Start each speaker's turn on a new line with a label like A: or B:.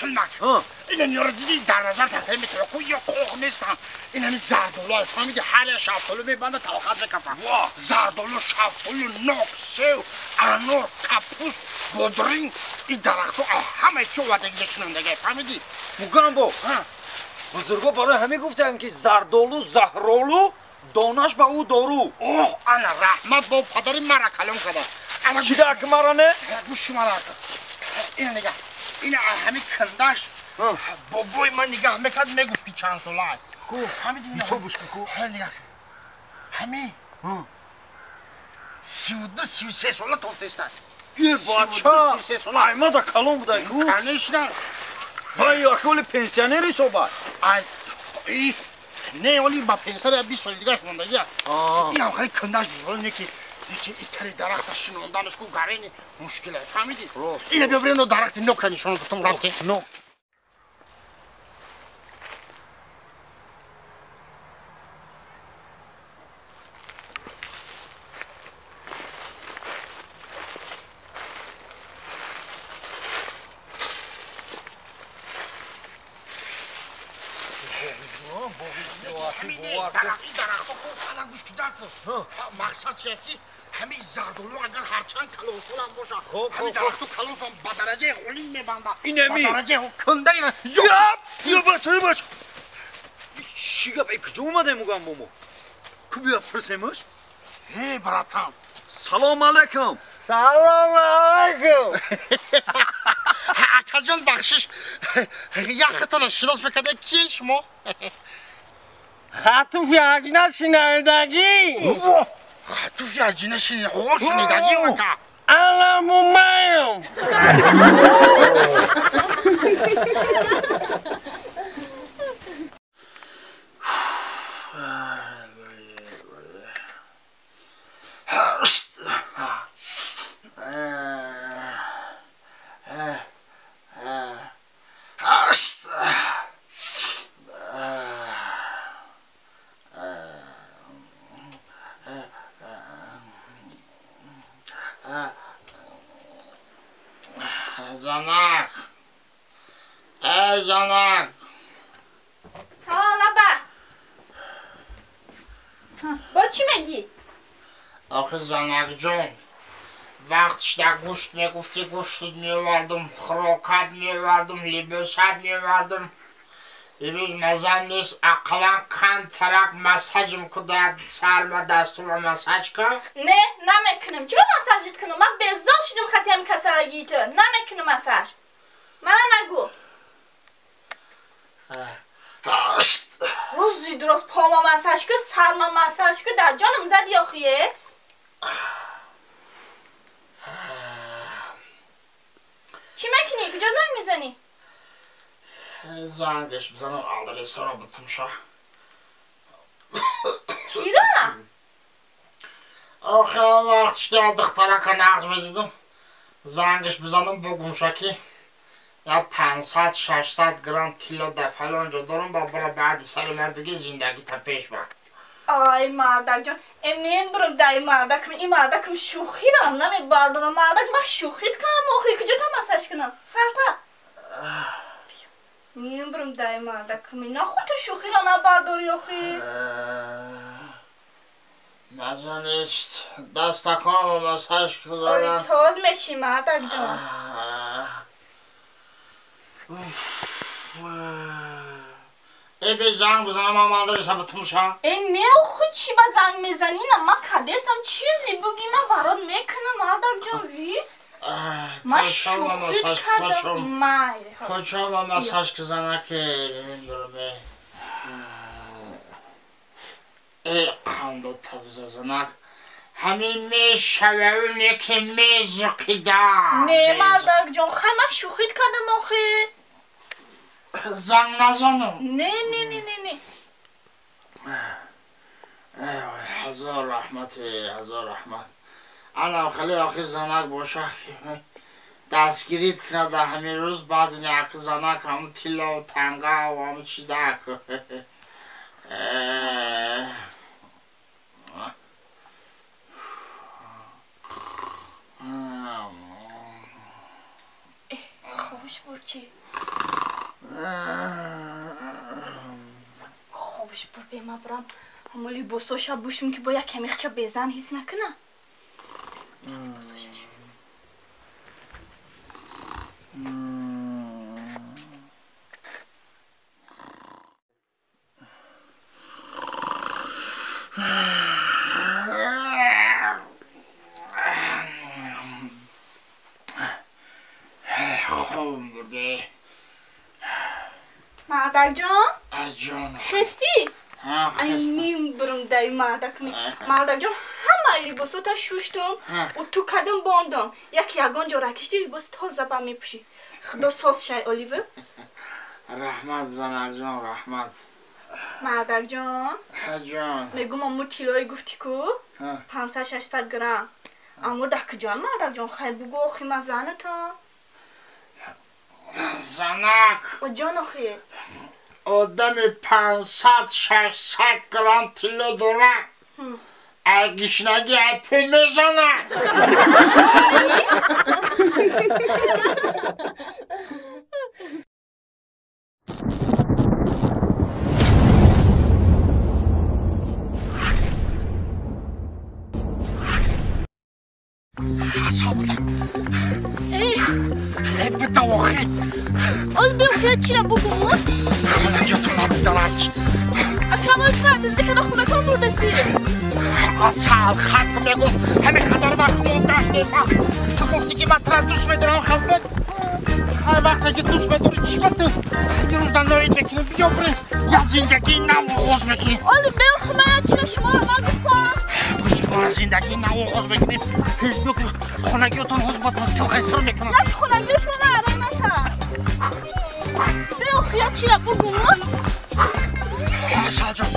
A: شلمک این یارو دیدی در نظر تحت میتونه کوی کوه نیستن این همین زردولو فهمیدی حال شفتالو میبنده طبقات بکفن زردولو شفتالو نوکسو انار کپوست بودرین این درختو همه چی ودگیشون دیگه فهمیدی
B: بگم با بزرگا برای همه گفتن که زردالو زهرالو دانش به او دارو
A: اوه انا رحمت با پدری مرا کلم کده
B: چی درک مرا نه؟
A: گوشی مرا این نگه این همه کندش بابای من نگاه میکرد میگفت چند ساله همه دیگه
B: بیسا بشکن کو
A: نگاه همه 32-33 ساله توفتستن
B: یه بچه ایما دا کلام بوده کو
A: کنش نه
B: های اکول پنسیونری صحبت
A: ای نه ولی با پنسر 20 سال دیگه مونده این هم خیلی کندش بود یکی ایتری درختش شنوندنش کو گرینی مشکله فهمیدی اینه بیا بریم درخت نو کنی شما گفتم رفتی
B: نو
A: مقصد چیه که همین زردالو اگر هرچند کلوسول هم باشه همین درختو کلوس هم با درجه غلین میبنده
B: اینمی
A: با درجه کنده اینه
B: یا بچه چیگه به کجا اومده مگم بومو که بیا پرسیمش
A: هی براتم
B: سلام علیکم
C: سلام علیکم
A: اکا جان بخشش یختان شناس بکده کیه شما
C: خطوف عجینه شنیدگی
A: خطوف عجینه شنیدگی اونکا
C: انا ممیم
A: زنک ای زنک
D: لبا با چی میگی؟
A: آخه زنک جون وقتش در گوشت میگفتی گوشت میوردم خراکت میوردم لباست میوردم روز مزم نیست اقلا کن ترک مساجم کده سرما دستور مساج کن
D: نه نمیکنم چرا مساجت کنم من بزن شدم خطی هم کسرگی تو نمیکنم مساج من نگو روزی درست پاما مساج که سرما مساج که در جانم زد یا خیه چی میکنی؟ کجا زنگ میزنی؟
A: زنگش بزنم آدرس رو بتم شا
D: کی را؟
A: آخه وقتش در دختره که نقض میدیدم زنگش بزنم بگم شا که یا 500-600 گرم تیلا دفعه اونجا دارم با برای بعد سر من بگی زندگی تا پیش بر
D: آی مردک جان امین برم دای مردک این مردکم شوخی رام نمی باردارم مردک من شوخیت کنم آخی کجا تا مساج کنم سرتا میم برم دای مردکم اینا خودت شوخی را نبرداری آخی
A: مزه نیست دست تکام مساج کردن
D: آی ساز میشی مردک جان
A: ای به زنگ بزنم هم آدرس هم بتم شا
D: ای نه خود چی با زنگ میزنی نه من کدستم چیزی بگی من برات میکنم مردک جان وی من شوخیت کردم مای
A: کچا با مساج که زنه که ببین برمه ای قندو تبزه زنک همین میشوه یکی میزقیدم
D: نه مردک جان خیلی من شوخیت کردم آخی
A: زنگ نزنم
D: نه نه نه نه
A: نه هزار رحمت هزار رحمت انا خیلی آخی زنک باشه دستگیریت کنه در همین روز بعد نیاک زنک همون تیلا و تنگه و همون چی دک
D: خوش برچی خوابش بر بیما برام اما لباساشا بوشم که باید کمی خچه بزن حس نکنه لباساشش
A: خوب بوده
D: مردک جان
A: جان
D: خستی؟ نیم برم دای مردک نی مردک جان همه لباسو تا شوشتم و تو کدم باندم یکی یگان جا رکشتی لباس تا زبا میپوشی خدا ساز شای اولیور
A: رحمت زنک جان رحمت
D: مردک جان
A: جان
D: میگم امو کیلوی گفتی کو 500-600 گرم امو دک جان مردک جان خیلی بگو آخی مزنه تا
A: زنک
D: و جان آخی
A: آدم 500-600 گرم تیلو داره اگیش نگی اپی میزنه بده آخی
D: آل بیخیاد چی را بگو
A: خونه اومد دارک
D: اکرام فرد زکر خونه تا مردستی
A: اصحاب خط بگو همه خدار با خمون داشتی تو گفتی که من ترا دوست میدارم خلقت هر وقت که دوست میداری چی بده یه روز نوید بکنی بیا بریم یا زندگی نو آغاز میکنیم
D: آل بیخ من چی را شما را نگفتم
A: گوش کن زندگی نو آغاز میکنیم فیسبوک خونگیتون حوز با تسکیل خیستر میکنم
D: یک خونگی شما نره نتا بیخیاد چی را بگو
A: اصحاب جان